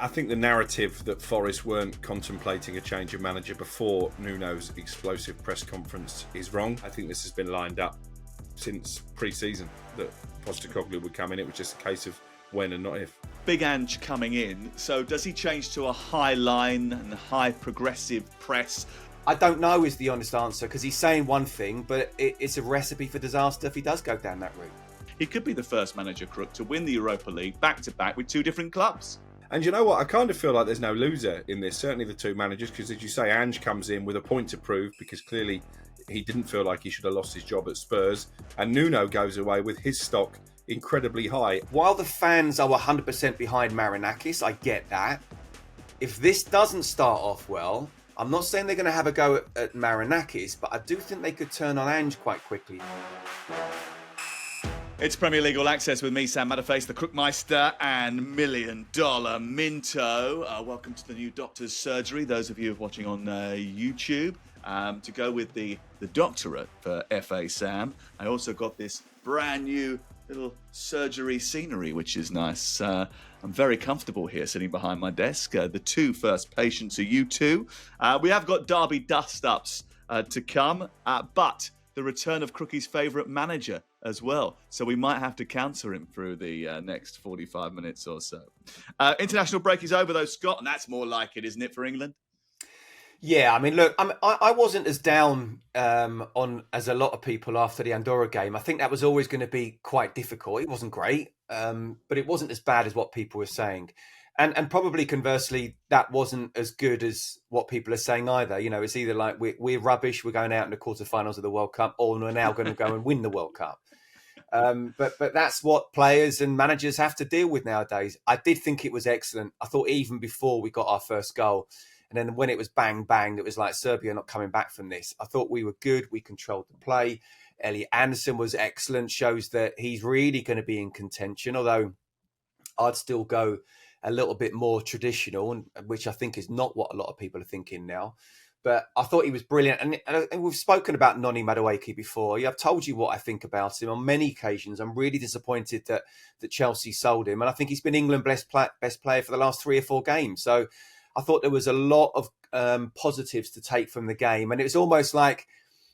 I think the narrative that Forest weren't contemplating a change of manager before Nuno's explosive press conference is wrong. I think this has been lined up since pre-season that Postecoglou would come in. It was just a case of when and not if. Big Ange coming in. So does he change to a high line and high progressive press? I don't know is the honest answer, because he's saying one thing, but it's a recipe for disaster if he does go down that route. He could be the first manager, Crook, to win the Europa League back-to-back with two different clubs. And you know what? I kind of feel like there's no loser in this, certainly the two managers, because as you say, Ange comes in with a point to prove because clearly he didn't feel like he should have lost his job at Spurs. And Nuno goes away with his stock incredibly high. While the fans are 100% behind Marinakis, I get that. If this doesn't start off well, I'm not saying they're going to have a go at Marinakis, but I do think they could turn on Ange quite quickly. It's Premier League All Access with me, Sam Matterface, the Crookmeister, and $1 Million Minto. Welcome to the new doctor's surgery, those of you watching on YouTube. To go with the doctorate for FA Sam, I also got this brand new little surgery scenery, which is nice. I'm very comfortable here sitting behind my desk. The two first patients are you two. We have got Derby dust-ups to come, but the return of Crookie's favourite manager as well. So we might have to counter him through the next 45 minutes or so. International break is over though, Scott, and that's more like it, isn't it, for England? Yeah, I mean, look, I wasn't as down on as a lot of people after the Andorra game. I think that was always going to be quite difficult. It wasn't great, but it wasn't as bad as what people were saying. And probably conversely, that wasn't as good as what people are saying either. You know, it's either like we're rubbish, we're going out in the quarterfinals of the World Cup, or we're now going to go and win the World Cup. But that's what players and managers have to deal with nowadays. I did think it was excellent. I thought even before we got our first goal, and then when it was bang, bang, it was like Serbia not coming back from this. I thought we were good. We controlled the play. Elliot Anderson was excellent, shows that he's really going to be in contention, although I'd still go a little bit more traditional, which I think is not what a lot of people are thinking now. But I thought he was brilliant. And we've spoken about Noni Madueke before. I've told you what I think about him on many occasions. I'm really disappointed that Chelsea sold him. And I think he's been England's best player for the last 3 or 4 games. So I thought there was a lot of positives to take from the game. And it was almost like,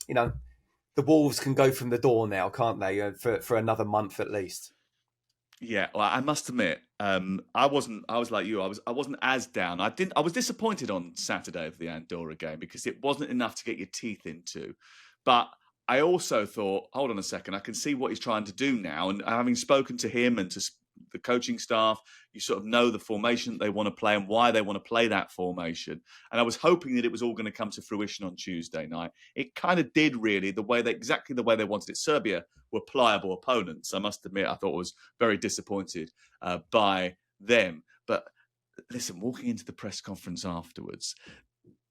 you know, the Wolves can go from the door now, can't they? For another month at least. Yeah, well, I must admit, I was like you. I wasn't as down. I was disappointed on Saturday of the Andorra game because it wasn't enough to get your teeth into. But I also thought, hold on a second, I can see what he's trying to do now. And having spoken to him and to the coaching staff, you sort of know the formation that they want to play and why they want to play that formation. And I was hoping that it was all going to come to fruition on Tuesday night. It kind of did, really, exactly the way they wanted it. Serbia were pliable opponents. I must admit, I thought I was very disappointed by them. But listen, walking into the press conference afterwards,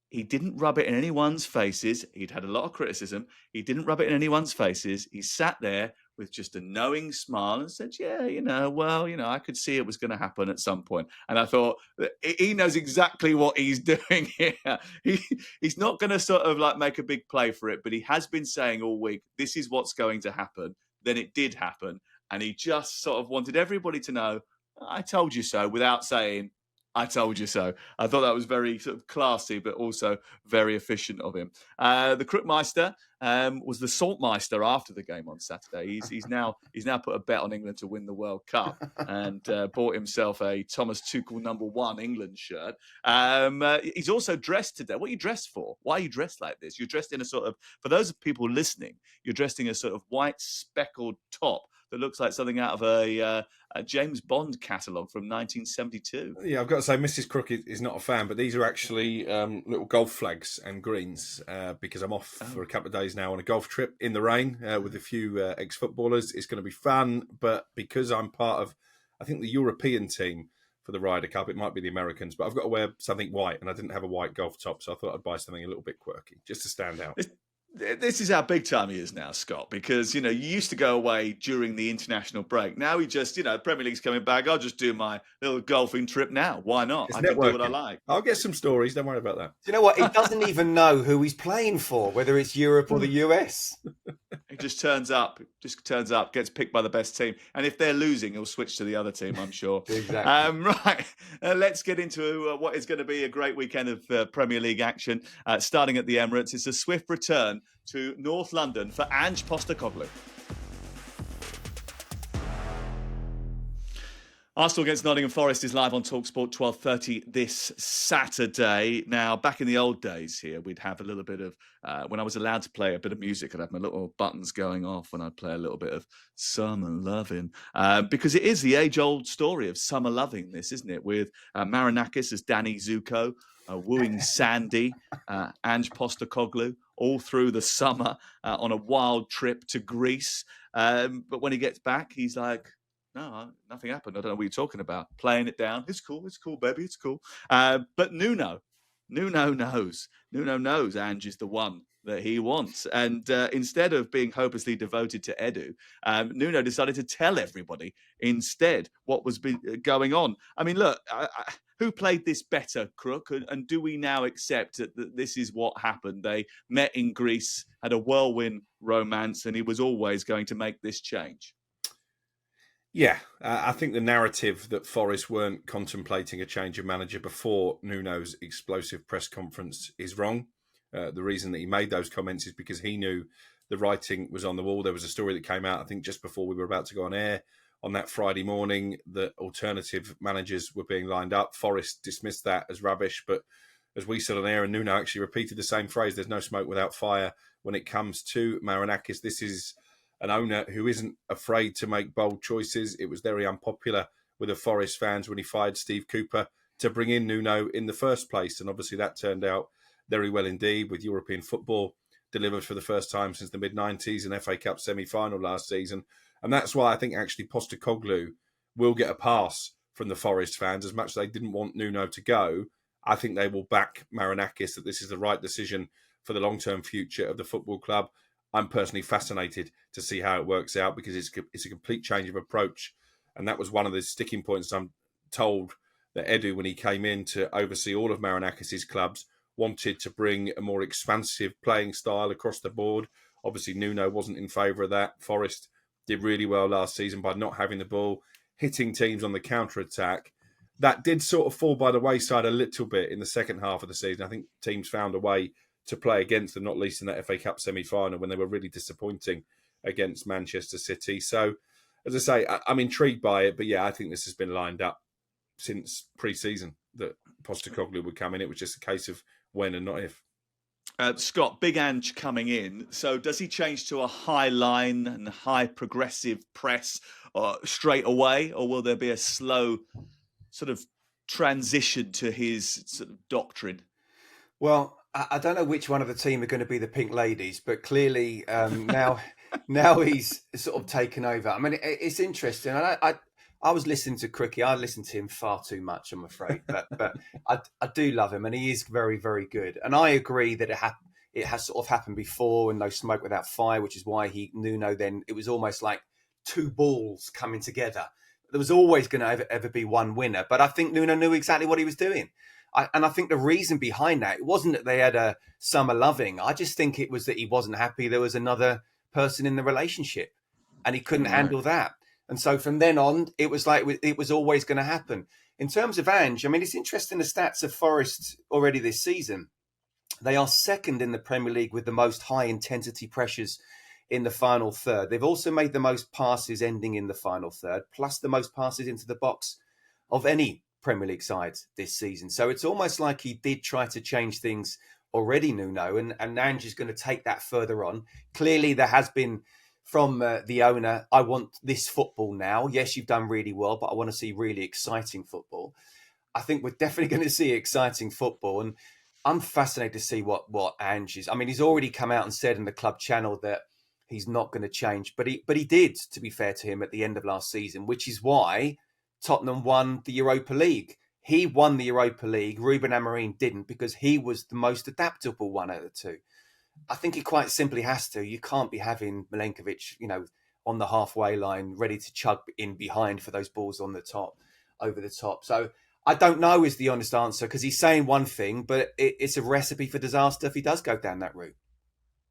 he didn't rub it in anyone's faces. He'd had a lot of criticism. He didn't rub it in anyone's faces. He sat there with just a knowing smile and said, yeah, I could see it was going to happen at some point. And I thought, he knows exactly what he's doing here. He's not going to sort of like make a big play for it, but he has been saying all week, this is what's going to happen. Then it did happen. And he just sort of wanted everybody to know, I told you so, without saying, I told you so. I thought that was very sort of classy, but also very efficient of him. The Crookmeister was the Saltmeister after the game on Saturday. He's now put a bet on England to win the World Cup and bought himself a Thomas Tuchel #1 England shirt. He's also dressed today. What are you dressed for? Why are you dressed like this? You're dressed in a sort of, for those people listening, you're dressed in a sort of white speckled top that looks like something out of a James Bond catalogue from 1972. Yeah, I've got to say, Mrs. Crook is not a fan, but these are actually little golf flags and greens because I'm off for a couple of days now on a golf trip in the rain with a few ex-footballers. It's going to be fun, but because I'm part of, I think, the European team for the Ryder Cup, it might be the Americans, but I've got to wear something white, and I didn't have a white golf top, so I thought I'd buy something a little bit quirky, just to stand out. This is how big time he is now, Scott, because, you used to go away during the international break. Now he just, Premier League's coming back. I'll just do my little golfing trip now. Why not? I can do what I like. I'll get some stories. Don't worry about that. Do you know what? He doesn't even know who he's playing for, whether it's Europe or the US. just turns up, gets picked by the best team. And if they're losing, he'll switch to the other team, I'm sure. Exactly. Right, let's get into what is going to be a great weekend of Premier League action. Starting at the Emirates, it's a swift return to North London for Ange Postecoglou. Arsenal against Nottingham Forest is live on talkSPORT 12:30 this Saturday. Now, back in the old days here, we'd have a little bit of, when I was allowed to play a bit of music, I'd have my little buttons going off when I'd play a little bit of Summer Loving. Because it is the age-old story of summer loving, this, isn't it? With Marinakis as Danny Zuko, wooing Sandy, Ange Postecoglou, all through the summer on a wild trip to Greece. But when he gets back, he's like, no, nothing happened. I don't know what you're talking about. Playing it down. It's cool, baby. It's cool. But Nuno knows. Nuno knows Ange is the one that he wants. And instead of being hopelessly devoted to Edu, Nuno decided to tell everybody instead what was going on. I mean, look, who played this better, Crook? And do we now accept that this is what happened? They met in Greece, had a whirlwind romance, and he was always going to make this change. Yeah, I think the narrative that Forest weren't contemplating a change of manager before Nuno's explosive press conference is wrong. The reason that he made those comments is because he knew the writing was on the wall. There was a story that came out, I think, just before we were about to go on air on that Friday morning that alternative managers were being lined up. Forest dismissed that as rubbish, but as we said on air, and Nuno actually repeated the same phrase, there's no smoke without fire when it comes to Marinakis. This is an owner who isn't afraid to make bold choices. It was very unpopular with the Forest fans when he fired Steve Cooper to bring in Nuno in the first place. And obviously that turned out very well indeed, with European football delivered for the first time since the mid-90s, an FA Cup semi-final last season. And that's why I think actually Postecoglou will get a pass from the Forest fans. As much as they didn't want Nuno to go, I think they will back Marinakis that this is the right decision for the long-term future of the football club. I'm personally fascinated to see how it works out because it's a complete change of approach. And that was one of the sticking points. I'm told that Edu, when he came in to oversee all of Marinakis' clubs, wanted to bring a more expansive playing style across the board. Obviously, Nuno wasn't in favour of that. Forest did really well last season by not having the ball, hitting teams on the counter-attack. That did sort of fall by the wayside a little bit in the second half of the season. I think teams found a way to play against them, not least in that FA Cup semi-final when they were really disappointing against Manchester City. So, as I say, I'm intrigued by it, but yeah, I think this has been lined up since pre-season that Postecoglou would come in. It was just a case of when and not if. Scott, big Ange coming in. So does he change to a high line and high progressive press straight away, or will there be a slow sort of transition to his sort of doctrine? Well, I don't know which one of the team are going to be the Pink Ladies, but clearly now he's sort of taken over. I mean, it's interesting. I was listening to Crookie. I listened to him far too much, I'm afraid, but I do love him, and he is very, very good. And I agree that it has sort of happened before, and no smoke without fire, which is why Nuno then it was almost like two balls coming together. There was always going to ever be one winner, but I think Nuno knew exactly what he was doing. And I think the reason behind that, it wasn't that they had a summer loving. I just think it was that he wasn't happy there was another person in the relationship and he couldn't handle that. And so from then on, it was like it was always going to happen. In terms of Ange, I mean, it's interesting the stats of Forest already this season. They are second in the Premier League with the most high-intensity pressures in the final third. They've also made the most passes ending in the final third, plus the most passes into the box of any Premier League sides this season. So it's almost like he did try to change things already, Nuno, and Ange is going to take that further on. Clearly, there has been from the owner, I want this football now. Yes, you've done really well, but I want to see really exciting football. I think we're definitely going to see exciting football, and I'm fascinated to see what Ange is. I mean, he's already come out and said in the club channel that he's not going to change, but he did, to be fair to him, at the end of last season, which is why Tottenham won the Europa League. He won the Europa League. Ruben Amorim didn't because he was the most adaptable one of the two. I think he quite simply has to. You can't be having Milenkovic, on the halfway line, ready to chug in behind for those balls on the top, over the top. So I don't know is the honest answer because he's saying one thing, but it's a recipe for disaster if he does go down that route.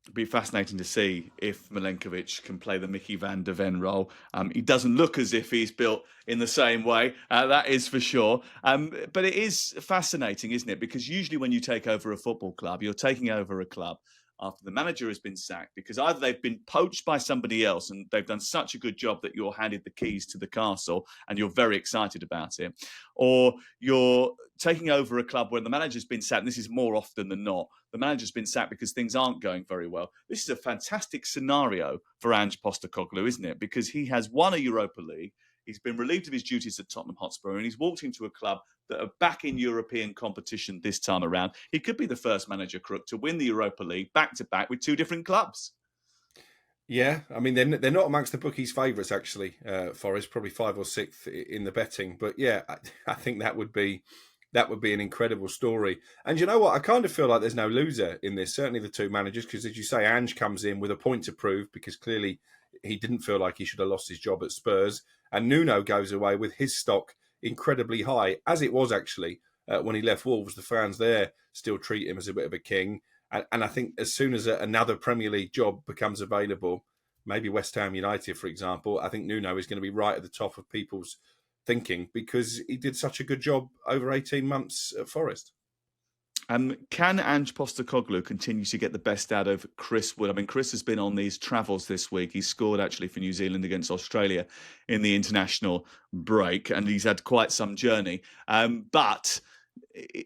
It'd be fascinating to see if Milenkovic can play the Mickey van der Ven role. He doesn't look as if he's built in the same way, that is for sure. But it is fascinating, isn't it? Because usually when you take over a football club, you're taking over a club after the manager has been sacked, because either they've been poached by somebody else and they've done such a good job that you're handed the keys to the castle and you're very excited about it, or you're taking over a club where the manager's been sacked. And this is more often than not. The manager's been sacked because things aren't going very well. This is a fantastic scenario for Ange Postecoglou, isn't it? Because he has won a Europa League. He's been relieved of his duties at Tottenham Hotspur, and he's walked into a club that are back in European competition this time around. He could be the first manager, Crook, to win the Europa League back-to-back with two different clubs. Yeah, I mean, they're not amongst the bookies' favourites, actually, Forest, probably 5th or 6th in the betting. But yeah, I think that would be an incredible story. And you know what? I kind of feel like there's no loser in this, certainly the two managers, because as you say, Ange comes in with a point to prove, because clearly he didn't feel like he should have lost his job at Spurs. And Nuno goes away with his stock incredibly high, as it was actually when he left Wolves. The fans there still treat him as a bit of a king. And I think as soon as another Premier League job becomes available, maybe West Ham United, for example, I think Nuno is going to be right at the top of people's thinking, because he did such a good job over 18 months at Forest. Can Ange Postecoglou continue to get the best out of Chris Wood? I mean, Chris has been on these travels this week. He scored actually for New Zealand against Australia in the international break, and he's had quite some journey. But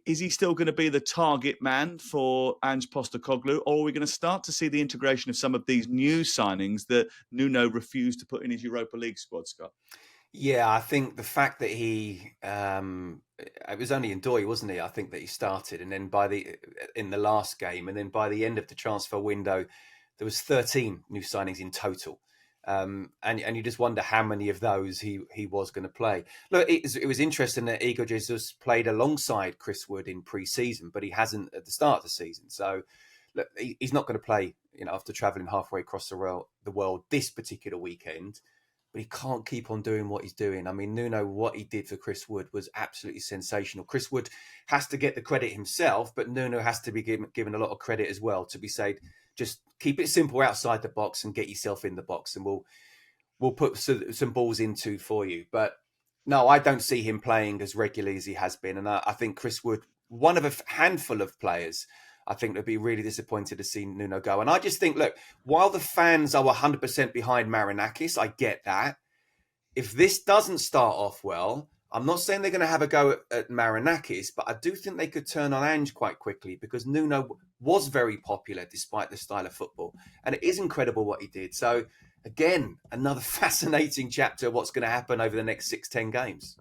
is he still going to be the target man for Ange Postecoglou, or are we going to start to see the integration of some of these new signings that Nuno refused to put in his Europa League squad, Scott? Yeah, I think the fact that it was only in Doy, wasn't he? I think that he started, and then in the last game, and then by the end of the transfer window, there was 13 new signings in total, and you just wonder how many of those he was going to play. Look, it was interesting that Igor Jesus played alongside Chris Wood in pre-season, but he hasn't at the start of the season. So look, he's not going to play, after travelling halfway across the world this particular weekend. But he can't keep on doing what he's doing. I mean, Nuno, what he did for Chris Wood was absolutely sensational. Chris Wood has to get the credit himself, but Nuno has to be given a lot of credit as well, to be said, just keep it simple outside the box and get yourself in the box, and we'll put some balls into for you. But no, I don't see him playing as regularly as he has been. And I think Chris Wood, one of a handful of players, I think they'll be really disappointed to see Nuno go. And I just think, look, while the fans are 100% behind Marinakis, I get that. If this doesn't start off well, I'm not saying they're going to have a go at Marinakis, but I do think they could turn on Ange quite quickly, because Nuno was very popular despite the style of football. And it is incredible what he did. So, again, another fascinating chapter of what's going to happen over the next 6-10 games.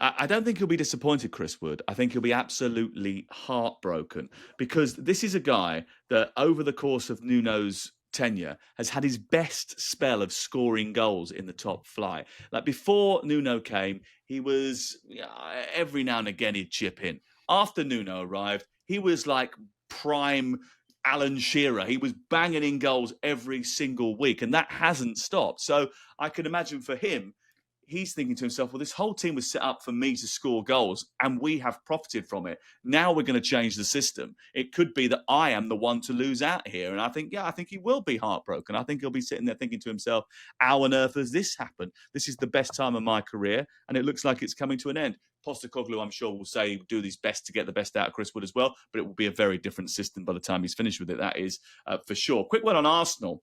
I don't think he'll be disappointed, Chris Wood. I think he'll be absolutely heartbroken, because this is a guy that over the course of Nuno's tenure has had his best spell of scoring goals in the top flight. Like before Nuno came, he was every now and again he'd chip in. After Nuno arrived, he was like prime Alan Shearer. He was banging in goals every single week, and that hasn't stopped. So I can imagine for him, he's thinking to himself, well, this whole team was set up for me to score goals, and we have profited from it. Now we're going to change the system. It could be that I am the one to lose out here. And I think he will be heartbroken. I think he'll be sitting there thinking to himself, how on earth has this happened? This is the best time of my career, and it looks like it's coming to an end. Postecoglou, I'm sure, will say he'll do his best to get the best out of Chris Wood as well, but it will be a very different system by the time he's finished with it. That is for sure. Quick one on Arsenal,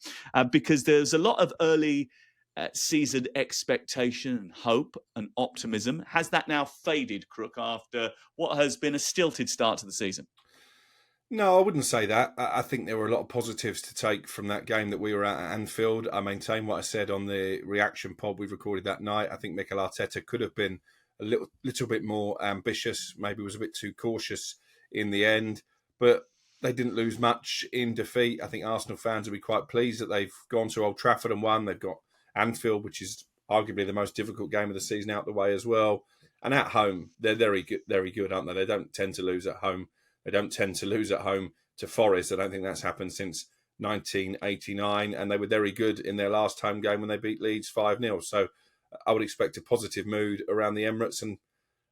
because there's a lot of early season expectation and hope and optimism. Has that now faded, Crook, after what has been a stilted start to the season? No, I wouldn't say that. I think there were a lot of positives to take from that game that we were at Anfield. I maintain what I said on the reaction pod we recorded that night. I think Mikel Arteta could have been a little bit more ambitious, maybe was a bit too cautious in the end, but they didn't lose much in defeat. I think Arsenal fans will be quite pleased that they've gone to Old Trafford and won. They've got Anfield, which is arguably the most difficult game of the season, out the way as well. And at home, they're very good, aren't they? They don't tend to lose at home. They don't tend to lose at home to Forest. I don't think that's happened since 1989. And they were very good in their last home game when they beat Leeds 5-0. So I would expect a positive mood around the Emirates, and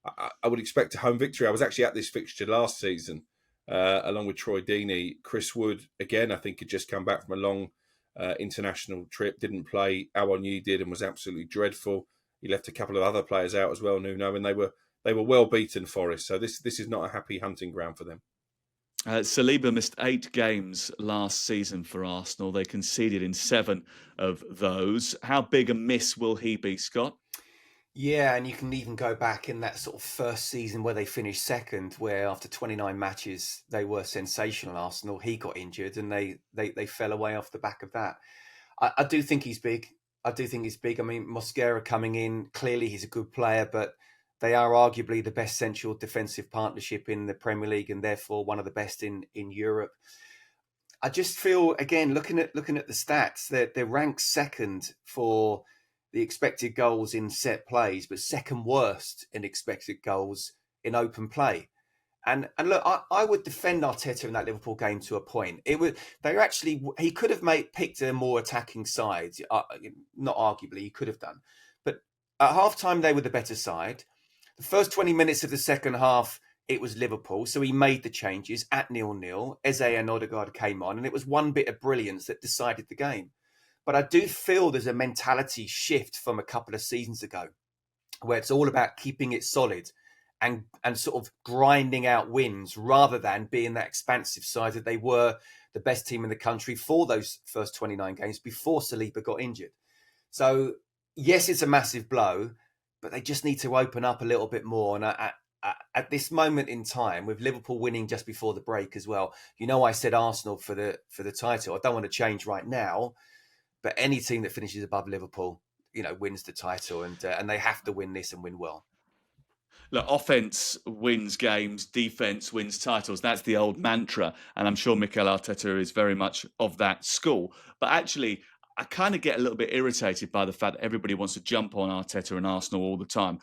I would expect a home victory. I was actually at this fixture last season along with Troy Deeney. Chris Wood, again, I think had just come back from a long international trip, didn't play. Awoniyi did and was absolutely dreadful. He left a couple of other players out as well, Nuno, and they were well beaten, Forest. So this is not a happy hunting ground for them. Saliba missed 8 games last season for Arsenal. They conceded in 7 of those. How big a miss will he be, Scott? Yeah, and you can even go back in that sort of first season where they finished second, where after 29 matches they were sensational. Arsenal, he got injured, and they fell away off the back of that. I do think he's big. I mean, Mosquera coming in, clearly he's a good player, but they are arguably the best central defensive partnership in the Premier League, and therefore one of the best in Europe. I just feel, again, looking at the stats, that they're ranked second for the expected goals in set plays, but second worst in expected goals in open play. And look, I would defend Arteta in that Liverpool game to a point. He could have picked a more attacking side. Not arguably, he could have done. But at halftime, they were the better side. The first 20 minutes of the second half, it was Liverpool. So he made the changes at 0-0. Eze and Odegaard came on, and it was one bit of brilliance that decided the game. But I do feel there's a mentality shift from a couple of seasons ago, where it's all about keeping it solid and sort of grinding out wins rather than being that expansive side that they were the best team in the country for those first 29 games before Saliba got injured. So, yes, it's a massive blow, but they just need to open up a little bit more. And at this moment in time, with Liverpool winning just before the break as well, I said Arsenal for the title. I don't want to change right now. But any team that finishes above Liverpool, wins the title, and they have to win this and win well. Look, offense wins games, defense wins titles. That's the old mantra, and I'm sure Mikel Arteta is very much of that school. But actually, I kind of get a little bit irritated by the fact that everybody wants to jump on Arteta and Arsenal all the time.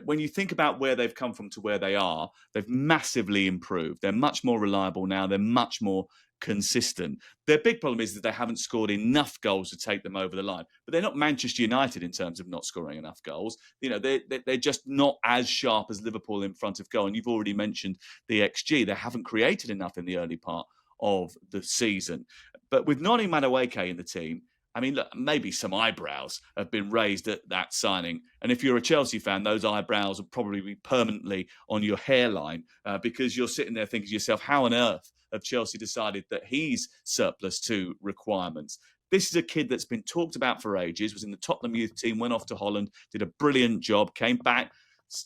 When you think about where they've come from to where they are, they've massively improved. They're much more reliable now. They're much more consistent. Their big problem is that they haven't scored enough goals to take them over the line. But they're not Manchester United in terms of not scoring enough goals. They're just not as sharp as Liverpool in front of goal. And you've already mentioned the XG. They haven't created enough in the early part of the season. But with Noni Madueke in the team, I mean, look, maybe some eyebrows have been raised at that signing. And if you're a Chelsea fan, those eyebrows will probably be permanently on your hairline because you're sitting there thinking to yourself, how on earth have Chelsea decided that he's surplus to requirements? This is a kid that's been talked about for ages, was in the Tottenham youth team, went off to Holland, did a brilliant job, came back,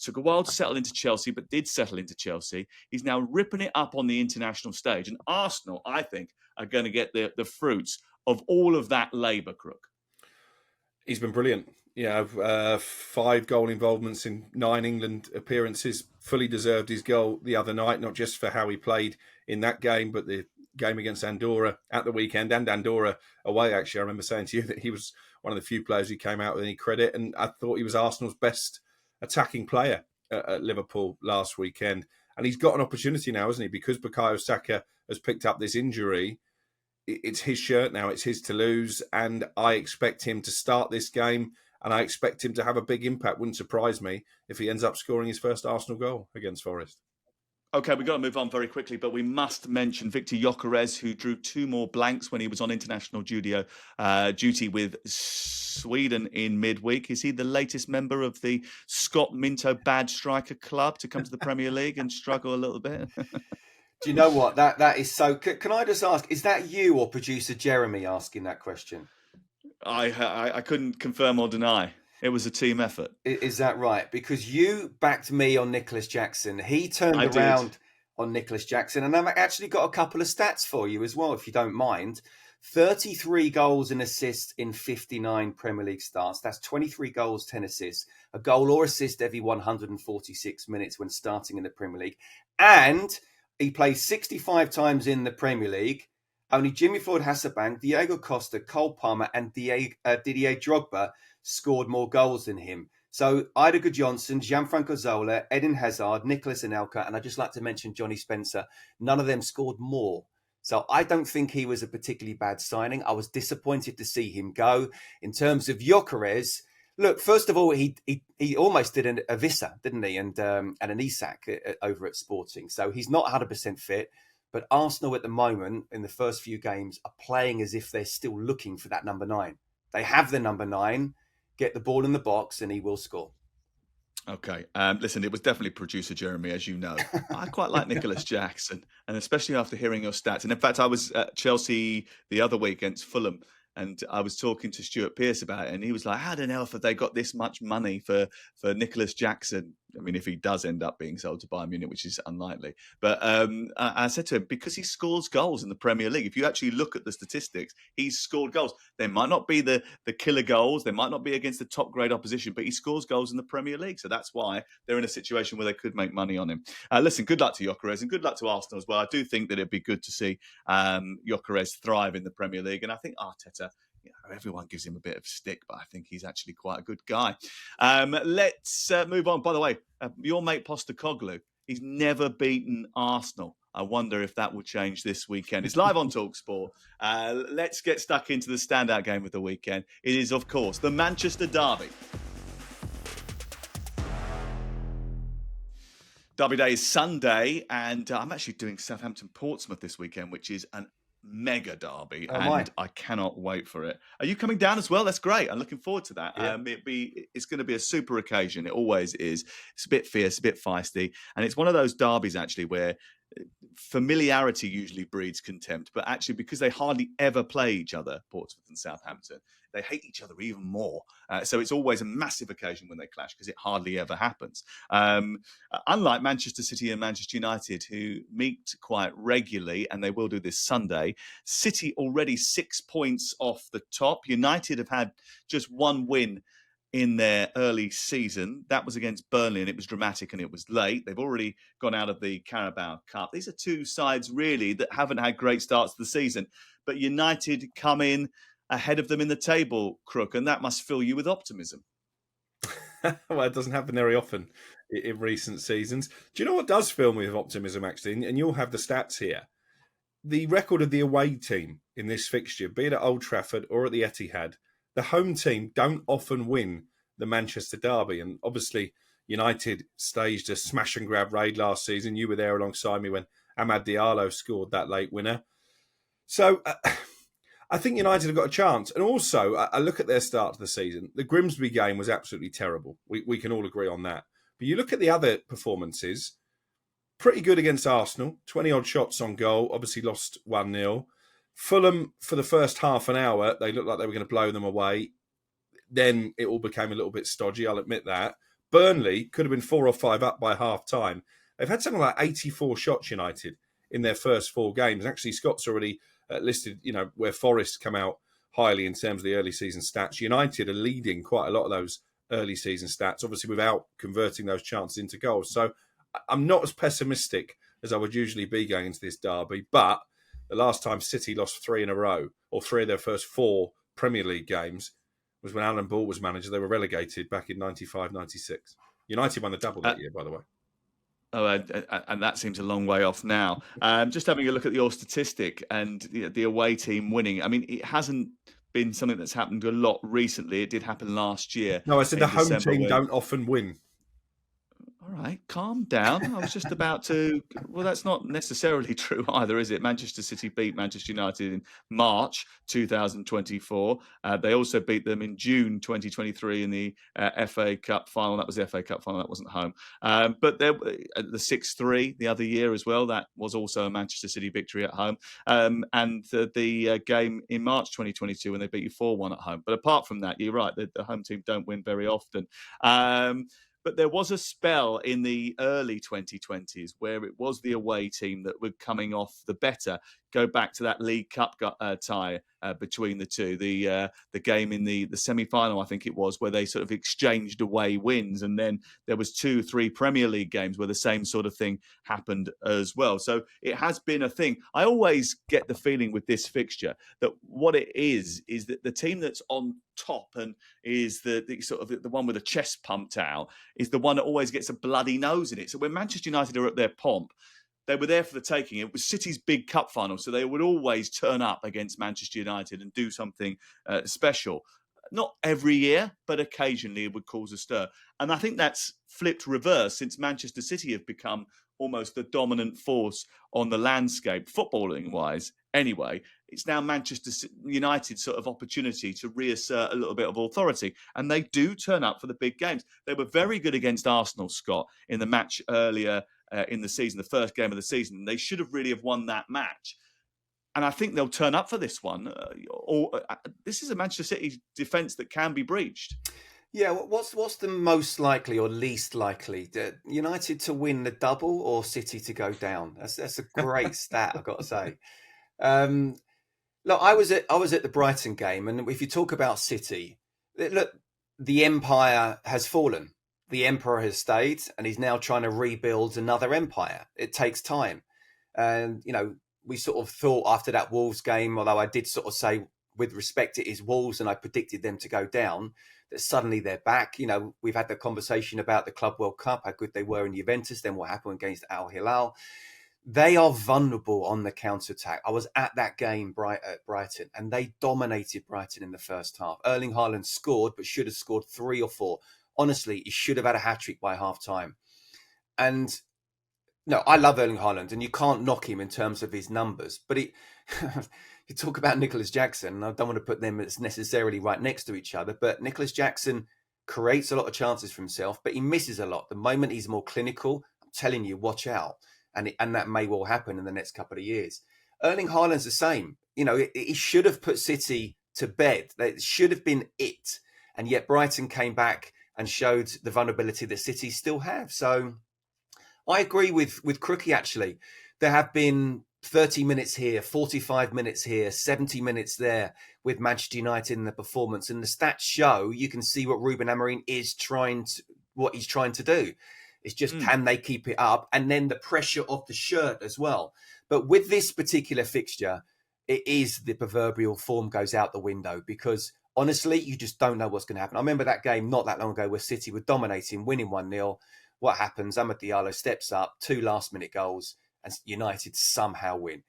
took a while to settle into Chelsea, but did settle into Chelsea. He's now ripping it up on the international stage. And Arsenal, I think, are going to get the fruits of all of that labour, Crook. He's been brilliant. 5 goal involvements in 9 England appearances. Fully deserved his goal the other night, not just for how he played in that game, but the game against Andorra at the weekend and Andorra away, actually. I remember saying to you that he was one of the few players who came out with any credit, and I thought he was Arsenal's best attacking player at Liverpool last weekend. And he's got an opportunity now, hasn't he? Because Bukayo Saka has picked up this injury, it's his shirt now, it's his to lose, and I expect him to start this game, and I expect him to have a big impact. Wouldn't surprise me if he ends up scoring his first Arsenal goal against Forest. Okay, we've got to move on very quickly, but we must mention Victor Gyökeres, who drew 2 more blanks when he was on international duty with Sweden in midweek. Is he the latest member of the Scott Minto Bad Striker Club to come to the Premier League and struggle a little bit? Do you know what? That is so... Can I just ask, is that you or producer Jeremy asking that question? I couldn't confirm or deny. It was a team effort. Is that right? Because you backed me on Nicholas Jackson. He turned around on Nicholas Jackson. And I've actually got a couple of stats for you as well, if you don't mind. 33 goals and assists in 59 Premier League starts. That's 23 goals, 10 assists. A goal or assist every 146 minutes when starting in the Premier League. And he plays 65 times in the Premier League. Only Jimmy Floyd-Hasselbank, Diego Costa, Cole Palmer and Didier Drogba scored more goals than him. So Ida Johnson, Gianfranco Zola, Eden Hazard, Nicholas Anelka, and I'd just like to mention Johnny Spencer. None of them scored more. So I don't think he was a particularly bad signing. I was disappointed to see him go. In terms of Gyökeres, look, first of all, he almost did a Vissa, didn't he? And an Isak over at Sporting. So he's not 100% fit. But Arsenal at the moment, in the first few games, are playing as if they're still looking for that number 9. They have the number 9, get the ball in the box, and he will score. Okay. Listen, it was definitely producer Jeremy, as you know. I quite like Nicholas Jackson, and especially after hearing your stats. And in fact, I was at Chelsea the other week against Fulham, and I was talking to Stuart Pearce about it, and he was like, how the hell have they got this much money for Nicholas Jackson? I mean, if he does end up being sold to Bayern Munich, which is unlikely. But I said to him, because he scores goals in the Premier League. If you actually look at the statistics, he's scored goals. They might not be the killer goals. They might not be against the top grade opposition, but he scores goals in the Premier League. So that's why they're in a situation where they could make money on him. Listen, good luck to Gyökeres and good luck to Arsenal as well. I do think that it'd be good to see Gyökeres thrive in the Premier League. And I think Arteta, everyone gives him a bit of stick, but I think he's actually quite a good guy. Let's move on. By the way, your mate Postecoglou, he's never beaten Arsenal. I wonder if that will change this weekend. It's live on talkSPORT. Let's get stuck into the standout game of the weekend. It is, of course, the Manchester Derby. Derby Day is Sunday, and I'm actually doing Southampton-Portsmouth this weekend, which is an mega derby, and I cannot wait for it. Are you coming down as well? That's great. I'm looking forward to that. Yeah. It's going to be a super occasion. It always is. It's a bit fierce, a bit feisty, and it's one of those derbies actually where familiarity usually breeds contempt, but actually because they hardly ever play each other, Portsmouth and Southampton, they hate each other even more. So it's always a massive occasion when they clash because it hardly ever happens. Unlike Manchester City and Manchester United, who meet quite regularly, and they will do this Sunday, City already 6 points off the top. United have had just one win in their early season. That was against Burnley, and it was dramatic and it was late. They've already gone out of the Carabao Cup. These are two sides really that haven't had great starts to the season, but United come in ahead of them in the table, Crook, and that must fill you with optimism. Well, it doesn't happen very often in recent seasons. Do you know what does fill me with optimism, actually? And you'll have the stats here. The record of the away team in this fixture, be it at Old Trafford or at the Etihad, the home team don't often win the Manchester Derby. And obviously, United staged a smash and grab raid last season. You were there alongside me when Amad Diallo scored that late winner. So I think United have got a chance. And also, I look at their start to the season. The Grimsby game was absolutely terrible. We can all agree on that. But you look at the other performances, pretty good against Arsenal, 20-odd shots on goal, obviously lost 1-0. Fulham, for the first half an hour, they looked like they were going to blow them away. Then it all became a little bit stodgy, I'll admit that. Burnley could have been 4 or 5 up by half-time. They've had something like 84 shots, United, in their first 4 games. Actually, Scott's already listed, where Forest come out highly in terms of the early season stats. United are leading quite a lot of those early season stats, obviously without converting those chances into goals. So I'm not as pessimistic as I would usually be going into this derby, but the last time City lost 3 in a row, or 3 of their first 4 Premier League games, was when Alan Ball was manager. They were relegated back in 95-96. United won the double that year, by the way. Oh, and that seems a long way off now. Just having a look at your statistic and the away team winning. I mean, it hasn't been something that's happened a lot recently. It did happen last year. No, I said the home team don't often win. All right, calm down. I was just about to... Well, that's not necessarily true either, is it? Manchester City beat Manchester United in March 2024. They also beat them in June 2023 in the FA Cup final. That was the FA Cup final. That wasn't home. But the 6-3 the other year as well, that was also a Manchester City victory at home. And the game in March 2022 when they beat you 4-1 at home. But apart from that, you're right, the home team don't win very often. But there was a spell in the early 2020s where it was the away team that were coming off the better. Go back to that League Cup tie between the two. The game in the semi-final, I think it was, where they sort of exchanged away wins. And then there was 2-3 Premier League games where the same sort of thing happened as well. So it has been a thing. I always get the feeling with this fixture that what it is that the team that's on top and is the sort of the one with the chest pumped out is the one that always gets a bloody nose in it. So when Manchester United are at their pomp, they were there for the taking. It was City's big cup final, so they would always turn up against Manchester United and do something special. not every year, but occasionally it would cause a stir. And I think that's flipped reverse since Manchester City have become almost the dominant force on the landscape, footballing-wise. Anyway, it's now Manchester United's sort of opportunity to reassert a little bit of authority. And they do turn up for the big games. They were very good against Arsenal, Scott, in the match earlier in the season, the first game of the season. They should have really have won that match. And I think they'll turn up for this one. This is a Manchester City defence that can be breached. Yeah, what's the most likely or least likely? United to win the double or City to go down? That's a great stat, I've got to say. Look, I was at the Brighton game, and if you talk about City, look, the empire has fallen. The emperor has stayed, and he's now trying to rebuild another empire. It takes time, and we sort of thought after that Wolves game, although I did sort of say with respect it is Wolves, and I predicted them to go down, that suddenly they're back. We've had the conversation about the Club World Cup, how good they were in Juventus, then what happened against Al Hilal. They are vulnerable on the counter-attack. I was at that game at Brighton, and they dominated Brighton in the first half. Erling Haaland scored, but should have scored 3 or 4. Honestly, he should have had a hat-trick by half-time. And no, I love Erling Haaland, and you can't knock him in terms of his numbers. But you talk about Nicholas Jackson, and I don't want to put them as necessarily right next to each other, but Nicholas Jackson creates a lot of chances for himself, but he misses a lot. The moment he's more clinical, I'm telling you, watch out. And that may well happen in the next couple of years. Erling Haaland's the same. He should have put City to bed. That should have been it. And yet Brighton came back and showed the vulnerability that City still have. So I agree with Crookie, actually. There have been 30 minutes here, 45 minutes here, 70 minutes there with Manchester United in the performance. And the stats show, you can see what Ruben Amorim is what he's trying to do. It's just, can they keep it up? And then the pressure of the shirt as well. But with this particular fixture, it is the proverbial form goes out the window, because honestly, you just don't know what's going to happen. I remember that game not that long ago where City were dominating, winning 1-0. What happens? Amad Diallo steps up, 2 last-minute goals, and United somehow win.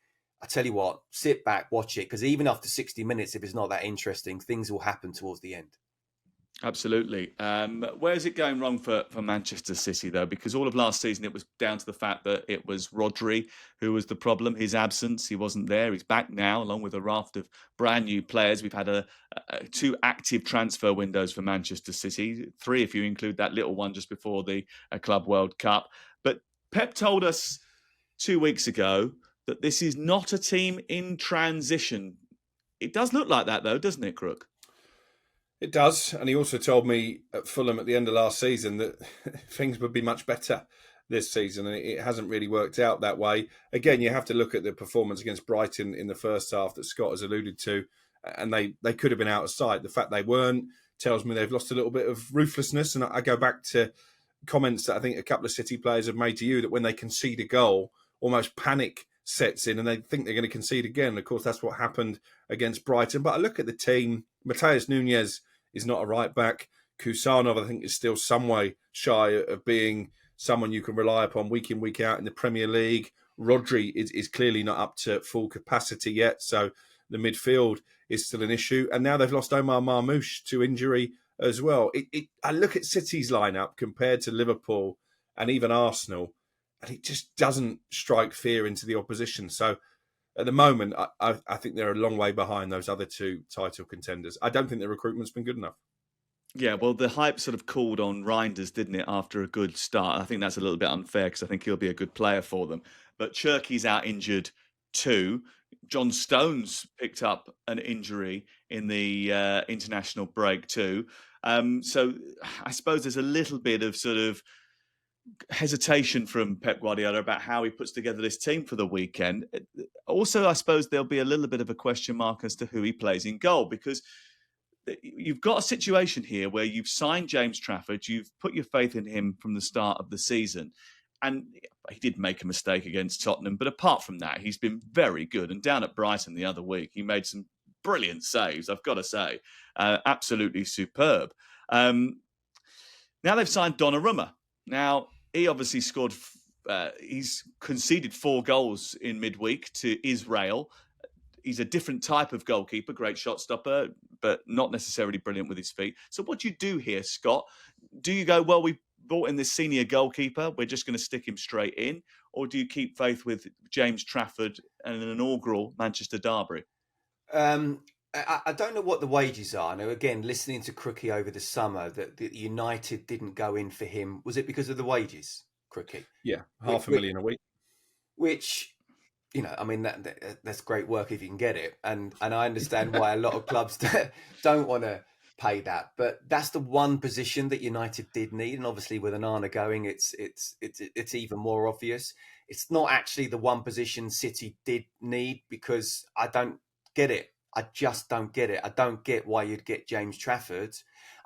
I tell you what, sit back, watch it, because even after 60 minutes, if it's not that interesting, things will happen towards the end. Absolutely. Where's it going wrong for Manchester City, though? Because all of last season, it was down to the fact that it was Rodri who was the problem. His absence, he wasn't there. He's back now, along with a raft of brand new players. We've had 2 active transfer windows for Manchester City, 3 if you include that little one just before the Club World Cup. But Pep told us 2 weeks ago that this is not a team in transition. It does look like that, though, doesn't it, Crook? It does. And he also told me at Fulham at the end of last season that things would be much better this season. And it hasn't really worked out that way. Again, you have to look at the performance against Brighton in the first half that Scott has alluded to. And they could have been out of sight. The fact they weren't tells me they've lost a little bit of ruthlessness. And I go back to comments that I think a couple of City players have made to you, that when they concede a goal, almost panic sets in and they think they're going to concede again. Of course, that's what happened against Brighton. But I look at the team. Matheus Nunes is not a right back. Kusanov, I think, is still some way shy of being someone you can rely upon week in, week out in the Premier League. Rodri is clearly not up to full capacity yet. So the midfield is still an issue. And now they've lost Omar Marmoush to injury as well. I look at City's lineup compared to Liverpool and even Arsenal, and it just doesn't strike fear into the opposition. So at the moment, I think they're a long way behind those other 2 title contenders. I don't think the recruitment's been good enough. Yeah, well, the hype sort of cooled on Reinders, didn't it, after a good start? I think that's a little bit unfair because I think he'll be a good player for them. But Cherky's out injured too. John Stones picked up an injury in the international break too. So I suppose there's a little bit of sort of hesitation from Pep Guardiola about how he puts together this team for the weekend. Also, I suppose there'll be a little bit of a question mark as to who he plays in goal, because you've got a situation here where you've signed James Trafford, you've put your faith in him from the start of the season, and he did make a mistake against Tottenham, but apart from that, he's been very good. And down at Brighton the other week, he made some brilliant saves, I've got to say. Absolutely superb. Now they've signed Donnarumma. Now, he obviously scored, he's conceded 4 goals in midweek to Israel. he's a different type of goalkeeper, great shot stopper, but not necessarily brilliant with his feet. So what do you do here, Scott? Do you go, well, we brought in this senior goalkeeper, we're just going to stick him straight in? Or do you keep faith with James Trafford and an inaugural Manchester derby? I don't know what the wages are. Now, again, listening to Crookie over the summer, that United didn't go in for him. Was it because of the wages, Crookie? Yeah, $500,000 a week. Which, I mean, that's great work if you can get it. And I understand why a lot of clubs don't want to pay that. But that's the one position that United did need. And obviously with Onana going, it's even more obvious. It's not actually the one position City did need, because I don't get it. I just don't get it. I don't get why you'd get James Trafford.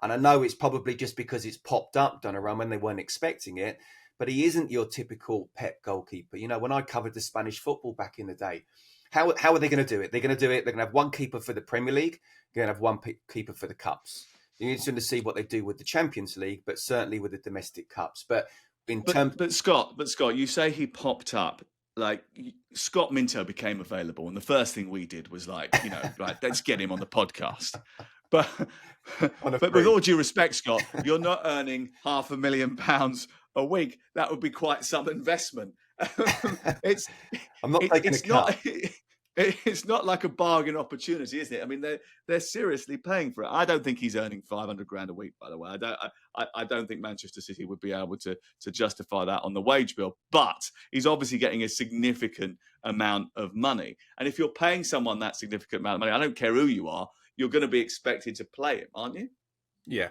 And I know it's probably just because it's popped up, Donnarumma, and they weren't expecting it. But he isn't your typical Pep goalkeeper. When I covered the Spanish football back in the day, how are they going to do it? They're going to do it. They're going to have one keeper for the Premier League. They're going to have one keeper for the Cups. You're interested to see what they do with the Champions League, but certainly with the domestic Cups. But Scott, you say he popped up. Like, Scott Minto became available, and the first thing we did was like, let's get him on the podcast. But with all due respect, Scott, you're not earning £500,000 a week. That would be quite some investment. I'm not taking a cut. It's not like a bargain opportunity, is it? I mean, they're seriously paying for it. I don't think he's earning $500,000 a week, by the way. I don't think Manchester City would be able to justify that on the wage bill. But he's obviously getting a significant amount of money. And if you're paying someone that significant amount of money, I don't care who you are, you're going to be expected to play him, aren't you? Yeah.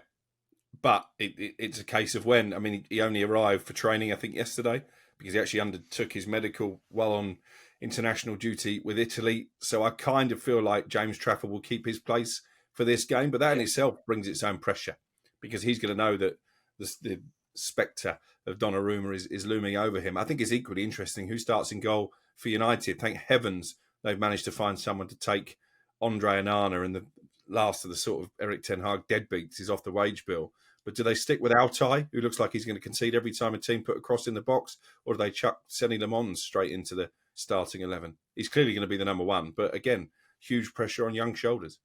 But it's a case of when. I mean, he only arrived for training, I think, yesterday, because he actually undertook his medical while on international duty with Italy. So I kind of feel like James Trafford will keep his place for this game. But that in itself brings its own pressure, because he's going to know that the spectre of Donnarumma is looming over him. I think it's equally interesting who starts in goal for United. Thank heavens they've managed to find someone to take Andre Onana, and the last of the sort of Eric Ten Hag deadbeats is off the wage bill. But do they stick with Altay, who looks like he's going to concede every time a team put a cross in the box, or do they chuck Senny Lemons straight into the starting 11? He's clearly going to be the number one, but again, huge pressure on young shoulders.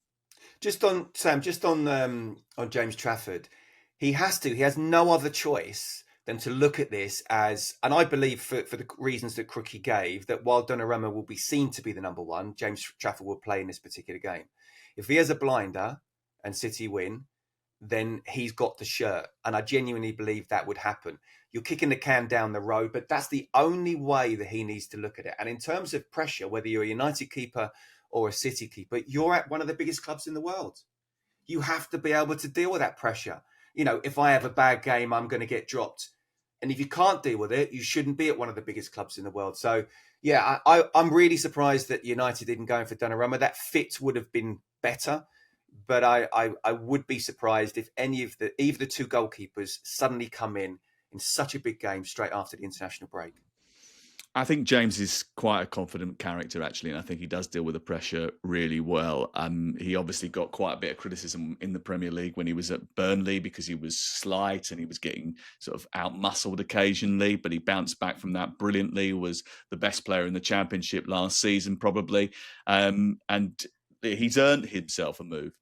Just on James Trafford, he has no other choice than to look at this as, and I believe for the reasons that Crookie gave, that while Donnarumma will be seen to be the number one, James Trafford will play in this particular game. If he has a blinder and City win, then he's got the shirt. And I genuinely believe that would happen. You're kicking the can down the road, but that's the only way that he needs to look at it. And in terms of pressure, whether you're a United keeper or a City keeper, you're at one of the biggest clubs in the world. You have to be able to deal with that pressure. If I have a bad game, I'm going to get dropped. And if you can't deal with it, you shouldn't be at one of the biggest clubs in the world. So, yeah, I'm really surprised that United didn't go in for Donnarumma. That fit would have been better. But I would be surprised if either the two goalkeepers suddenly come in such a big game straight after the international break. I think James is quite a confident character, actually, and I think he does deal with the pressure really well. He obviously got quite a bit of criticism in the Premier League when he was at Burnley because he was slight and he was getting sort of out-muscled occasionally, but he bounced back from that brilliantly, was the best player in the Championship last season, probably. And he's earned himself a move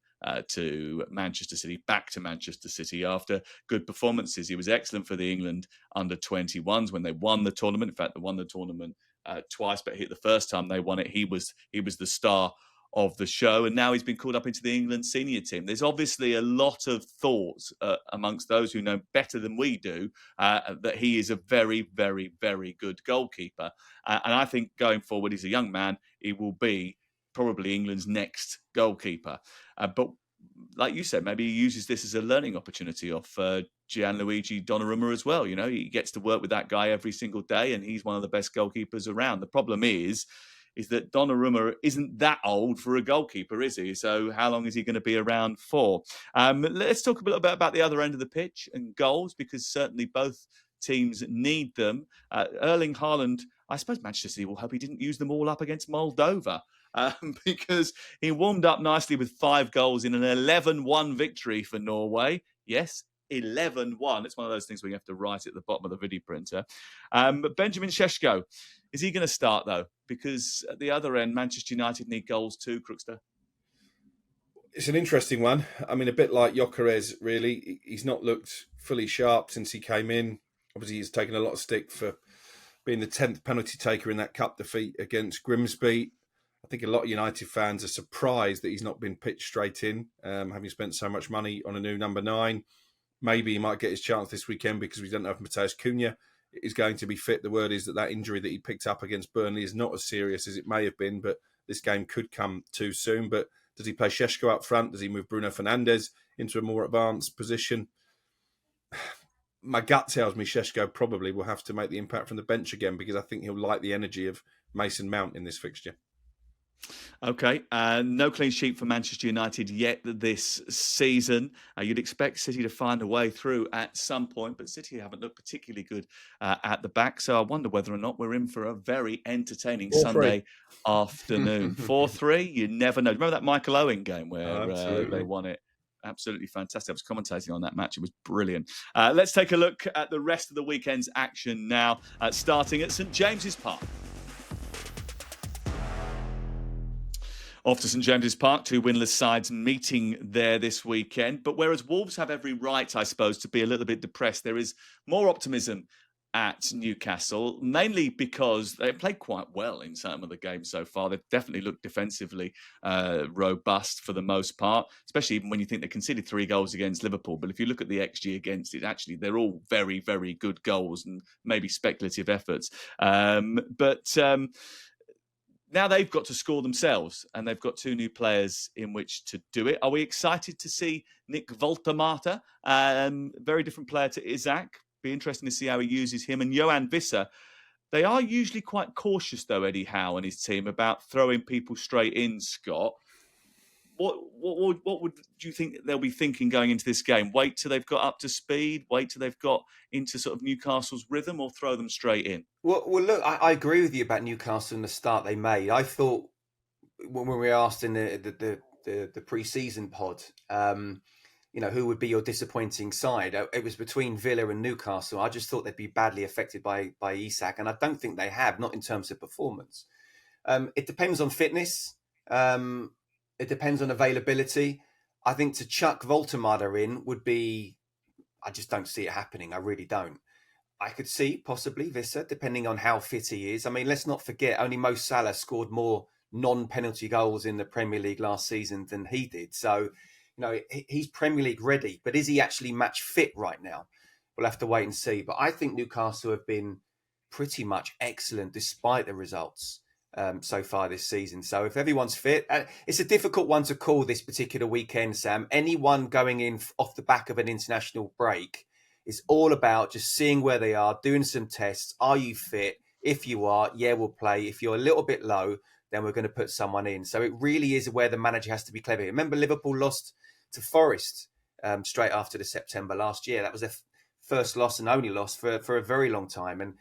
to Manchester City, back to Manchester City after good performances. He was excellent for the England under-21s when they won the tournament. In fact, they won the tournament twice, but the first time they won it, he was the star of the show, and now he's been called up into the England senior team. There's obviously a lot of thoughts amongst those who know better than we do that he is a very, very, very good goalkeeper. And I think going forward, he's a young man. He will be probably England's next goalkeeper. But like you said, maybe he uses this as a learning opportunity off Gianluigi Donnarumma as well. He gets to work with that guy every single day, and he's one of the best goalkeepers around. The problem is that Donnarumma isn't that old for a goalkeeper, is he? So how long is he going to be around for? Let's talk a little bit about the other end of the pitch and goals, because certainly both teams need them. Erling Haaland, I suppose Manchester City will hope he didn't use them all up against Moldova. Because he warmed up nicely with 5 goals in an 11-1 victory for Norway. Yes, 11-1. It's one of those things where you have to write at the bottom of the video printer. But Benjamin Šeško, Is he going to start, though? Because at the other end, Manchester United need goals too, Crookster. It's an interesting one. I mean, a bit like Gyökeres, really. He's not looked fully sharp since he came in. Obviously, he's taken a lot of stick for being the 10th penalty taker in that cup defeat against Grimsby. I think a lot of United fans are surprised that he's not been pitched straight in, having spent so much money on a new number 9. Maybe he might get his chance this weekend because we don't know if Mateus Cunha is going to be fit. The word is that injury that he picked up against Burnley is not as serious as it may have been, but this game could come too soon. But does he play Šeško up front? Does he move Bruno Fernandes into a more advanced position? My gut tells me Šeško probably will have to make the impact from the bench again because I think he'll like the energy of Mason Mount in this fixture. Okay, no clean sheet for Manchester United yet this season. You'd expect City to find a way through at some point, but City haven't looked particularly good at the back. So I wonder whether or not we're in for a very entertaining 4-3. Sunday afternoon. 4-3, you never know. Remember that Michael Owen game where they won it? Absolutely fantastic. I was commentating on that match. It was brilliant. Let's take a look at the rest of the weekend's action now, starting at St James's Park. Off to St James's Park, 2 winless sides meeting there this weekend. But whereas Wolves have every right, I suppose, to be a little bit depressed, there is more optimism at Newcastle, mainly because they played quite well in some of the games so far. They've definitely looked defensively robust for the most part, especially even when you think they conceded 3 goals against Liverpool. But if you look at the XG against it, actually, they're all very, very good goals and maybe speculative efforts. Now they've got to score themselves, and they've got 2 new players in which to do it. Are we excited to see Nick Woltemade? Very different player to Isaac. Be interesting to see how he uses him. And Johan Visser. They are usually quite cautious, though, Eddie Howe and his team, about throwing people straight in, Scott. What would you think they'll be thinking going into this game? Wait till they've got up to speed? Wait till they've got into sort of Newcastle's rhythm, or throw them straight in? Well, look, I agree with you about Newcastle and the start they made. I thought when we were asked in the pre-season pod, who would be your disappointing side? It was between Villa and Newcastle. I just thought they'd be badly affected by Isak, and I don't think they have, not in terms of performance. It depends on fitness. It depends on availability. I think to chuck Woltemade in would be, I just don't see it happening. I really don't. I could see possibly Visser, depending on how fit he is. I mean, let's not forget, only Mo Salah scored more non-penalty goals in the Premier League last season than he did. So, he's Premier League ready. But is he actually match fit right now? We'll have to wait and see. But I think Newcastle have been pretty much excellent despite the results so far this season. So if everyone's fit, it's a difficult one to call this particular weekend, Sam. Anyone going in off the back of an international break is all about just seeing where they are, doing some tests. Are you fit? If you are, yeah, we'll play. If you're a little bit low, then we're going to put someone in. So it really is where the manager has to be clever. Remember, Liverpool lost to Forest straight after the September last year. That was their first loss and only loss for a very long time. And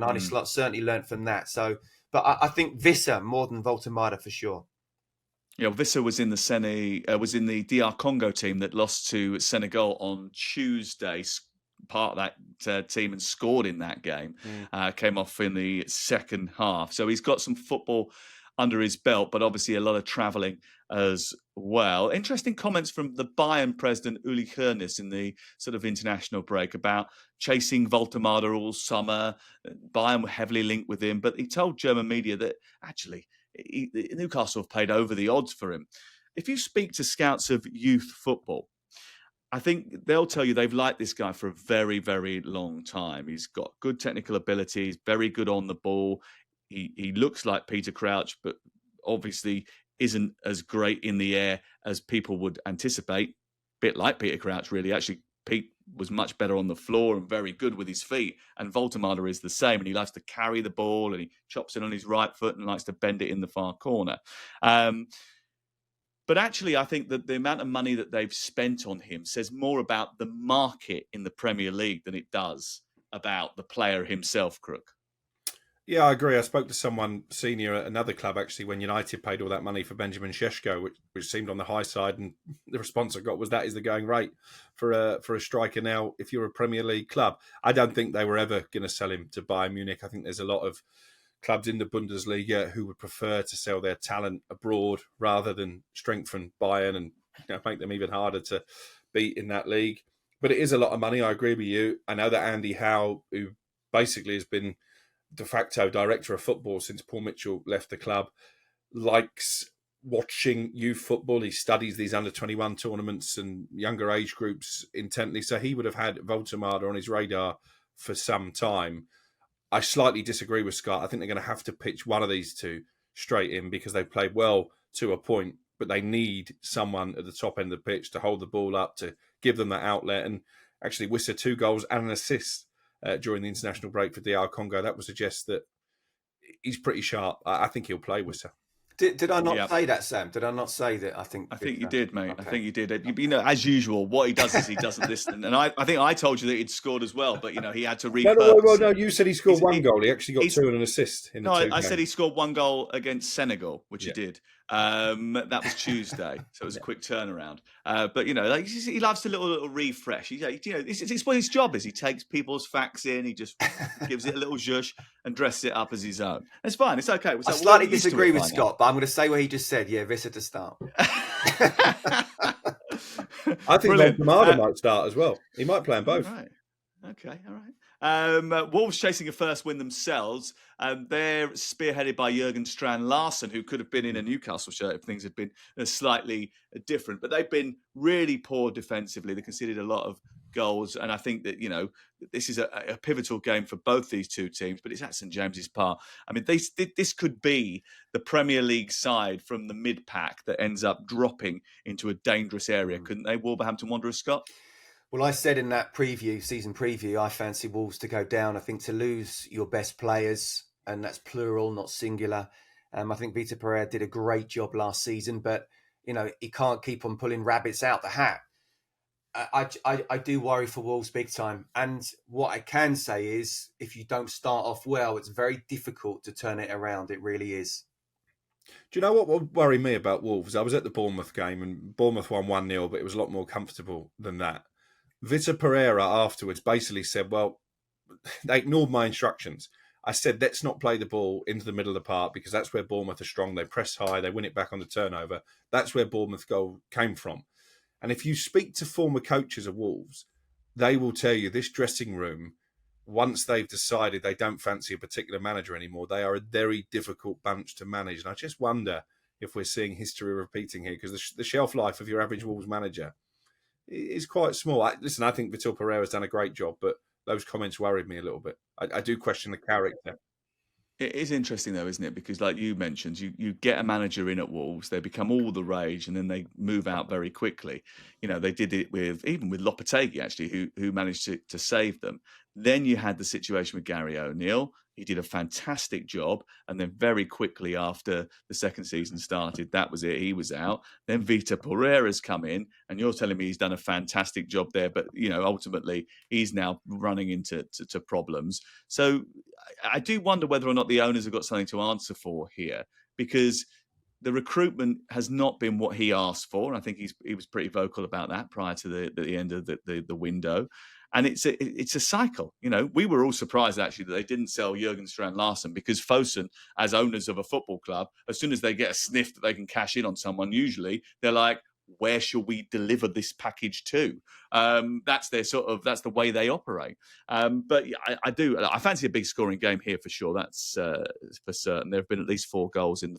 Arne Slot certainly learned from that. So, but I think Visser more than Woltemade for sure. Yeah, Visser was in the DR Congo team that lost to Senegal on Tuesday. Part of that team and scored in that game. Came off in the second half, so he's got some football under his belt, but obviously a lot of travelling as well. Interesting comments from the Bayern president Uli Hoeneß in the sort of international break about chasing Woltemade all summer. Bayern were heavily linked with him, but he told German media that actually Newcastle have paid over the odds for him. If you speak to scouts of youth football, I think they'll tell you they've liked this guy for a very, very long time. He's got good technical abilities, very good on the ball. He looks like Peter Crouch, but obviously isn't as great in the air as people would anticipate. Bit like Peter Crouch, really. Actually, Pete was much better on the floor and very good with his feet. And Woltemade is the same. And he likes to carry the ball and he chops it on his right foot and likes to bend it in the far corner. But actually, I think that the amount of money that they've spent on him says more about the market in the Premier League than it does about the player himself, Crook. Yeah, I agree. I spoke to someone senior at another club, actually, when United paid all that money for Benjamin Šeško, which seemed on the high side. And the response I got was that is the going rate for a striker now if you're a Premier League club. I don't think they were ever going to sell him to Bayern Munich. I think there's a lot of clubs in the Bundesliga who would prefer to sell their talent abroad rather than strengthen Bayern and make them even harder to beat in that league. But it is a lot of money. I agree with you. I know that Andy Howe, who basically has been de facto director of football since Paul Mitchell left the club, likes watching youth football. He studies these under-21 tournaments and younger age groups intently. So he would have had Voltemada on his radar for some time. I slightly disagree with Scott. I think they're going to have to pitch one of these two straight in because they've played well to a point, but they need someone at the top end of the pitch to hold the ball up, to give them that outlet. And actually, Wissa 2 goals and an assist during the international break for DR Congo. That would suggest that he's pretty sharp. I think he'll play Wissa. Did I not say that, Sam? Did I not say that? I think you did, mate. Okay. I think you did. As usual, what he does is he doesn't listen. And I think I told you that he'd scored as well, but he had to repurpose. No. You said he scored one goal. He actually got 2 and an assist. I said he scored 1 goal against Senegal, which he did. That was Tuesday, so it was a quick turnaround. But he loves a little refresh. It's what his job is. He takes people's facts in, he just gives it a little zhush and dresses it up as his own. It's fine. It's okay. I slightly disagree with Scott, but I'm going to say what he just said. Yeah, Vissa to start. I think Voltemada might start as well. He might play in both. Right. Okay, all right. Wolves chasing a first win themselves. They're spearheaded by Jurgen Strand Larsen, who could have been in a Newcastle shirt if things had been slightly different. But they've been really poor defensively. They conceded a lot of goals. And I think that, this is a pivotal game for both these two teams, but it's at St James's Park. I mean, this could be the Premier League side from the mid-pack that ends up dropping into a dangerous area. Couldn't they, Wolverhampton Wanderers, Scott? Well, I said in that season preview, I fancy Wolves to go down. I think to lose your best players, and that's plural, not singular. I think Vitor Pereira did a great job last season, but, he can't keep on pulling rabbits out the hat. I do worry for Wolves big time. And what I can say is, if you don't start off well, it's very difficult to turn it around. It really is. Do you know what would worry me about Wolves? I was at the Bournemouth game and Bournemouth won 1-0, but it was a lot more comfortable than that. Vitor Pereira afterwards basically said, well, they ignored my instructions. I said, let's not play the ball into the middle of the park because that's where Bournemouth are strong. They press high, they win it back on the turnover. That's where Bournemouth goal came from. And if you speak to former coaches of Wolves, they will tell you this dressing room, once they've decided they don't fancy a particular manager anymore, they are a very difficult bunch to manage. And I just wonder if we're seeing history repeating here because the shelf life of your average Wolves manager is quite small. I think Vitor Pereira's done a great job, but those comments worried me a little bit. I do question the character. It is interesting, though, isn't it? Because like you mentioned, you get a manager in at Wolves, they become all the rage, and then they move out very quickly. They did it even with Lopetegui, actually, who managed to save them. Then you had the situation with Gary O'Neill. He did a fantastic job. And then very quickly after the second season started, that was it. He was out. Then Vitor Pereira's come in, and you're telling me he's done a fantastic job there. But, ultimately, he's now running into problems. So I do wonder whether or not the owners have got something to answer for here, because the recruitment has not been what he asked for. And I think he was pretty vocal about that prior to the end of the window. And it's a cycle. We were all surprised, actually, that they didn't sell Jurgen Strand Larsen because Fosun, as owners of a football club, as soon as they get a sniff that they can cash in on someone, usually they're like, where shall we deliver this package to? That's the way they operate. But I fancy a big scoring game here for sure. That's for certain. There have been at least 4 goals in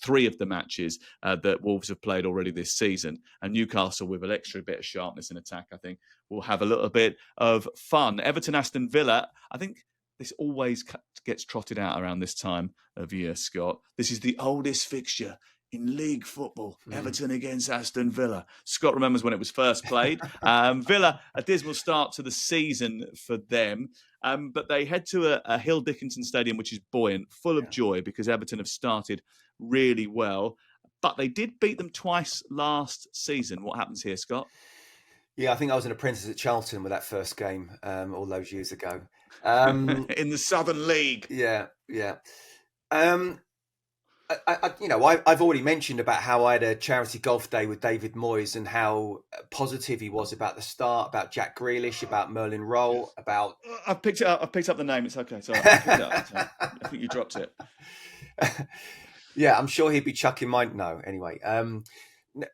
3 of the matches that Wolves have played already this season. And Newcastle, with an extra bit of sharpness in attack, I think will have a little bit of fun. Everton, Aston Villa, I think this always gets trotted out around this time of year, Scott. This is the oldest fixture in league football. Everton against Aston Villa. Scott remembers when it was first played. Villa, a dismal start to the season for them. But they head to a Hill Dickinson Stadium, which is buoyant, full of joy, because Everton have started really well. But they did beat them twice last season. What happens here, Scott? Yeah, I think I was an apprentice at Charlton with that first game all those years ago. In the Southern League. Yeah. I've already mentioned about how I had a charity golf day with David Moyes and how positive he was about the start, about Jack Grealish, about Merlin Roll, about. I've picked it up. I've picked up the name. It's okay. Sorry, I picked it up. So I think you dropped it. Yeah, I'm sure he'd be chucking mine. No, anyway.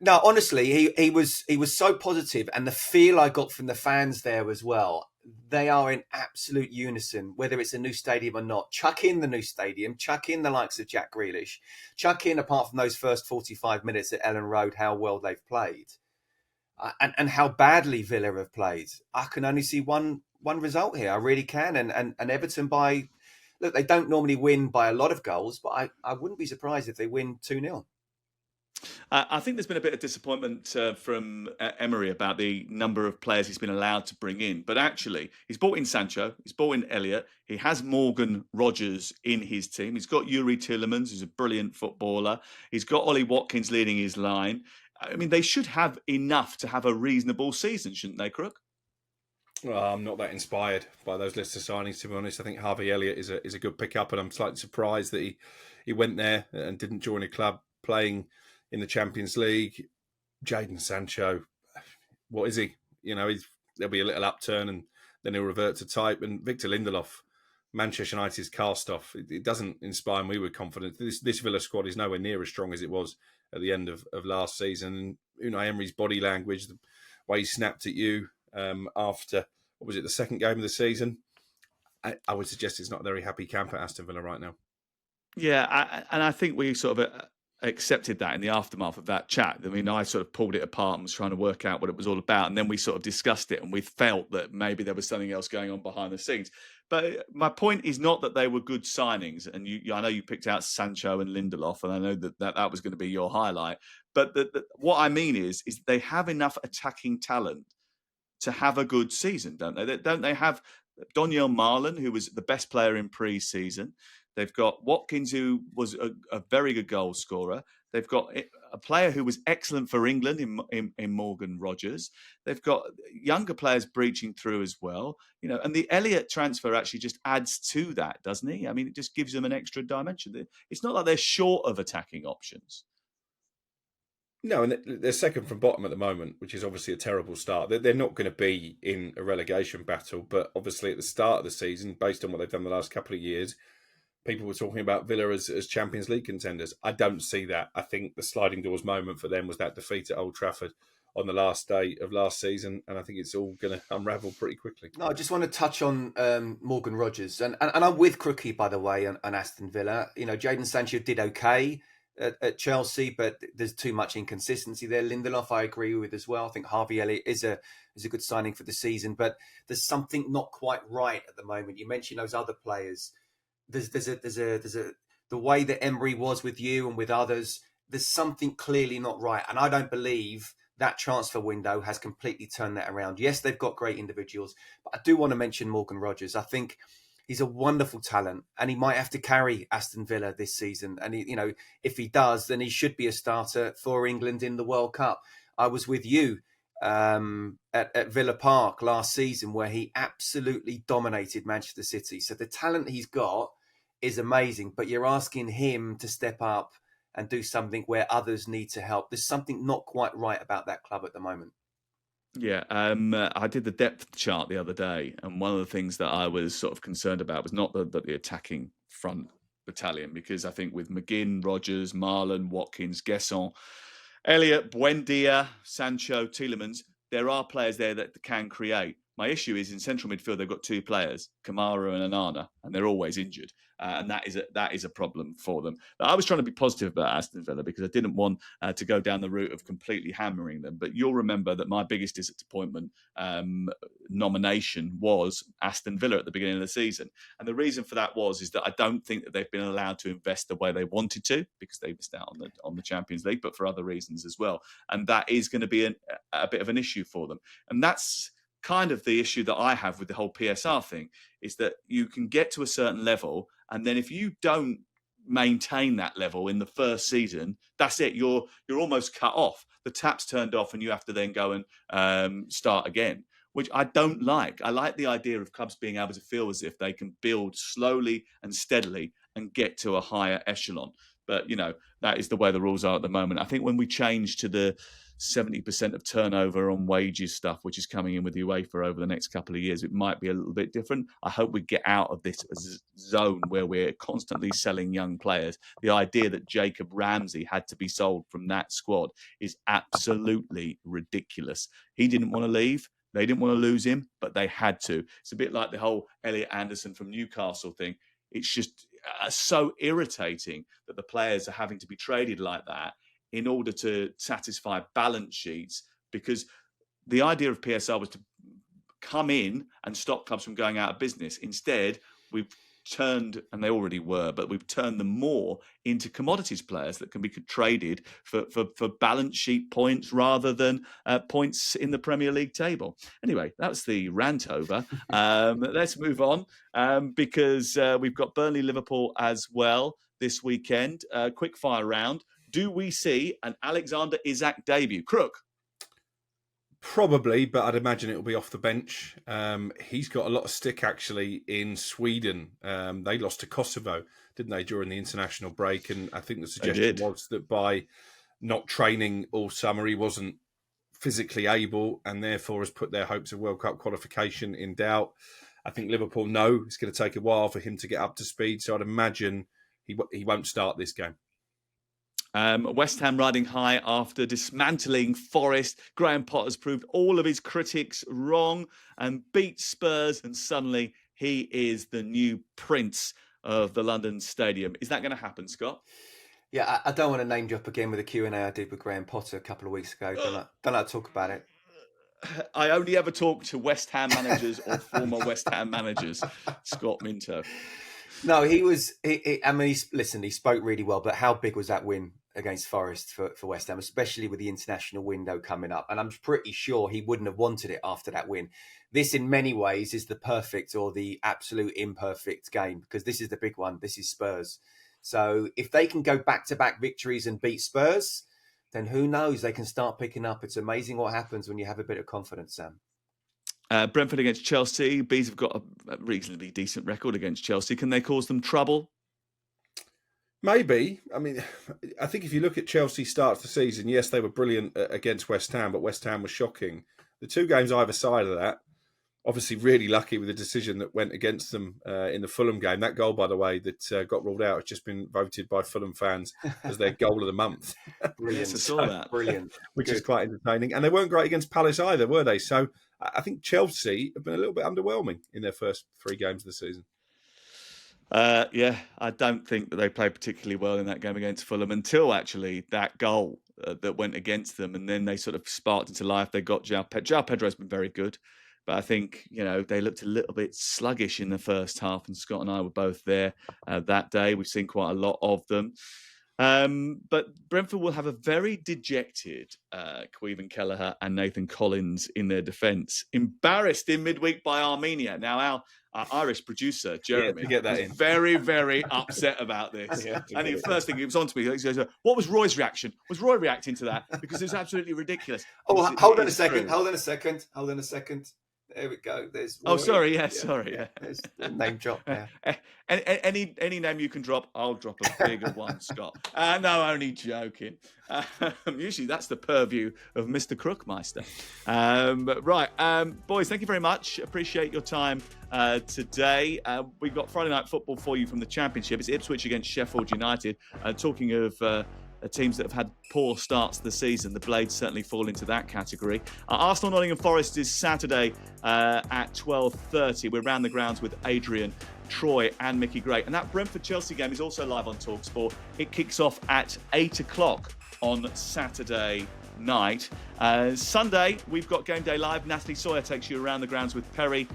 No, honestly, he was so positive, and the feel I got from the fans there as well. They are in absolute unison, whether it's a new stadium or not. Chuck in the new stadium, chuck in the likes of Jack Grealish, chuck in, apart from those first 45 minutes at Ellen Road, how well they've played, and how badly Villa have played. I can only see one result here. I really can, and Everton by. Look, they don't normally win by a lot of goals, but I wouldn't be surprised if they win 2-0. I think there's been a bit of disappointment from Emery about the number of players he's been allowed to bring in. But actually, he's brought in Sancho, he's brought in Elliott, he has Morgan Rogers in his team. He's got Yuri Tielemans, who's a brilliant footballer. He's got Ollie Watkins leading his line. I mean, they should have enough to have a reasonable season, shouldn't they, Crook? Well, I'm not that inspired by those lists of signings, to be honest. I think Harvey Elliott is a good pickup, and I'm slightly surprised that he went there and didn't join a club playing in the Champions League. Jadon Sancho, what is he? There'll be a little upturn and then he'll revert to type. And Victor Lindelof, Manchester United's cast off. It doesn't inspire me with confidence. This Villa squad is nowhere near as strong as it was at the end of last season. And Unai Emery's body language, the way he snapped at you after, what was it, the second game of the season? I would suggest it's not a very happy camp at Aston Villa right now. Yeah, and I think we sort of accepted that in the aftermath of that chat. I mean, I sort of pulled it apart and was trying to work out what it was all about. And then we sort of discussed it and we felt that maybe there was something else going on behind the scenes. But my point is not that they were good signings. And I know you picked out Sancho and Lindelof, and I know that was going to be your highlight. But what I mean is they have enough attacking talent to have a good season, don't they? Don't they have Daniel Marlon, who was the best player in pre-season? They've got Watkins, who was a very good goal scorer. They've got a player who was excellent for England in Morgan Rogers. They've got younger players breaching through as well. And the Elliott transfer actually just adds to that, doesn't he? I mean, it just gives them an extra dimension. It's not like they're short of attacking options. No, and they're second from bottom at the moment, which is obviously a terrible start. They're not going to be in a relegation battle, but obviously at the start of the season, based on what they've done the last couple of years, people were talking about Villa as Champions League contenders. I don't see that. I think the sliding doors moment for them was that defeat at Old Trafford on the last day of last season, and I think it's all going to unravel pretty quickly. No, I just want to touch on Morgan Rogers, and I'm with Crookie, by the way, and Aston Villa. Jadon Sancho did okay at Chelsea, but there's too much inconsistency there. Lindelof, I agree with as well. I think Harvey Elliott is a good signing for the season, but there's something not quite right at the moment. You mentioned those other players. There's the way that Emery was with you and with others. There's something clearly not right, and I don't believe that transfer window has completely turned that around. Yes, they've got great individuals, but I do want to mention Morgan Rogers. I think he's a wonderful talent, and he might have to carry Aston Villa this season. And if he does, then he should be a starter for England in the World Cup. I was with you at Villa Park last season, where he absolutely dominated Manchester City. So the talent he's got is amazing, but you're asking him to step up and do something where others need to help. There's something not quite right about that club at the moment. Yeah, I did the depth chart the other day, and one of the things that I was sort of concerned about was not the attacking front battalion, because I think with McGinn, Rogers, Marlon, Watkins, Gesson, Elliott, Buendia, Sancho, Tielemans, there are players there that can create. My issue is in central midfield, they've got two players, Kamara and Onana, and they're always injured. And that is a problem for them. I was trying to be positive about Aston Villa because I didn't want to go down the route of completely hammering them. But you'll remember that my biggest disappointment nomination was Aston Villa at the beginning of the season. And the reason for that is that I don't think that they've been allowed to invest the way they wanted to, because they missed out on the Champions League, but for other reasons as well. And that is going to be a bit of an issue for them. And that's kind of the issue that I have with the whole PSR thing, is that you can get to a certain level, and then if you don't maintain that level in the first season, that's it. You're almost cut off. The tap's turned off, and you have to then go and start again, which I don't like. I like the idea of clubs being able to feel as if they can build slowly and steadily and get to a higher echelon. But, that is the way the rules are at the moment. I think when we change to the 70% of turnover on wages stuff, which is coming in with UEFA over the next couple of years, it might be a little bit different. I hope we get out of this zone where we're constantly selling young players. The idea that Jacob Ramsey had to be sold from that squad is absolutely ridiculous. He didn't want to leave. They didn't want to lose him, but they had to. It's a bit like the whole Elliot Anderson from Newcastle thing. It's just so irritating that the players are having to be traded like that in order to satisfy balance sheets, because the idea of PSL was to come in and stop clubs from going out of business. Instead, we've turned, and they already were, but we've turned them more into commodities players that can be traded for balance sheet points rather than points in the Premier League table. Anyway, that's the rant over. Let's move on because we've got Burnley-Liverpool as well this weekend. Quick fire round. Do we see an Alexander Isak debut? Crook? Probably, but I'd imagine it'll be off the bench. He's got a lot of stick, actually, in Sweden. They lost to Kosovo, didn't they, during the international break? And I think the suggestion was that by not training all summer, he wasn't physically able and therefore has put their hopes of World Cup qualification in doubt. I think Liverpool know it's going to take a while for him to get up to speed, so I'd imagine he won't start this game. West Ham riding high after dismantling Forest. Graham Potter's proved all of his critics wrong and beat Spurs, and suddenly he is the new prince of the London Stadium. Is that going to happen, Scott? Yeah, I don't want to name drop again with the Q&A I did with Graham Potter a couple of weeks ago. Don't like to talk about it. I only ever talk to West Ham managers or former West Ham managers. Scott Minto. No, he spoke really well, but how big was that win against Forest for West Ham, especially with the international window coming up? And I'm pretty sure he wouldn't have wanted it after that win. This, in many ways, is the perfect or the absolute imperfect game, because this is the big one. This is Spurs. So if they can go back-to-back victories and beat Spurs, then who knows? They can start picking up. It's amazing what happens when you have a bit of confidence, Sam. Brentford against Chelsea. Bees have got a reasonably decent record against Chelsea. Can they cause them trouble? Maybe. I mean, I think if you look at Chelsea's start to the season, yes, they were brilliant against West Ham, but West Ham was shocking. The two games either side of that, obviously really lucky with the decision that went against them in the Fulham game. That goal, by the way, that got ruled out has just been voted by Fulham fans as their goal of the month. Brilliant. Yes, I saw that. Brilliant. Which is quite entertaining. And they weren't great against Palace either, were they? So I think Chelsea have been a little bit underwhelming in their first three games of the season. Yeah, I don't think that they played particularly well in that game against Fulham until actually that goal that went against them, and then they sort of sparked into life. They got João Pedro's been very good, but I think they looked a little bit sluggish in the first half, and Scott and I were both there that day. We've seen quite a lot of them. But Brentford will have a very dejected Caoimhin Kelleher and Nathan Collins in their defence. Embarrassed in midweek by Armenia. Now, our Irish producer, Jeremy, was very, very upset about this. And the first thing he was on to me, he goes, what was Roy's reaction? Was Roy reacting to that? Because it was absolutely ridiculous. Hold on a second. There we go. There's Roy. Oh, sorry. Yeah, sorry. Yeah. There's a name drop there. Any name you can drop, I'll drop a bigger one, Scott. No, only joking. Usually that's the purview of Mr. Crookmeister. Right. Boys, thank you very much. Appreciate your time today. We've got Friday night football for you from the Championship. It's Ipswich against Sheffield United. Talking of teams that have had poor starts to the season, the Blades certainly fall into that category. Arsenal-Nottingham Forest is Saturday at 12:30. We're round the grounds with Adrian, Troy and Mickey Gray. And that Brentford-Chelsea game is also live on talkSPORT. It kicks off at 8 o'clock on Saturday night. Sunday, we've got Game Day Live. Natalie Sawyer takes you around the grounds with Perry,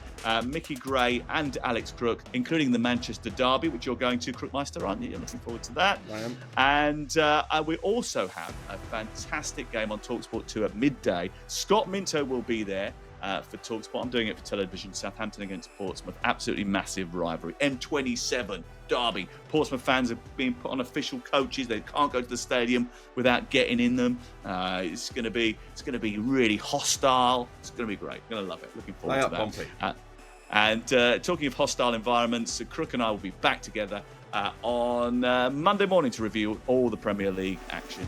Mickey Gray and Alex Crook, including the Manchester Derby, which you're going to, Crookmeister, aren't you? You're looking forward to that. I am. And we also have a fantastic game on talkSPORT 2 at midday. Scott Minto will be there for talkSPORT. I'm doing it for television. Southampton against Portsmouth. Absolutely massive rivalry. M27 Derby. Portsmouth fans are being put on official coaches. They can't go to the stadium without getting in them. It's going to be really hostile. It's going to be great. I'm going to love it. Looking forward to that. And talking of hostile environments, Crook and I will be back together on Monday morning to review all the Premier League action.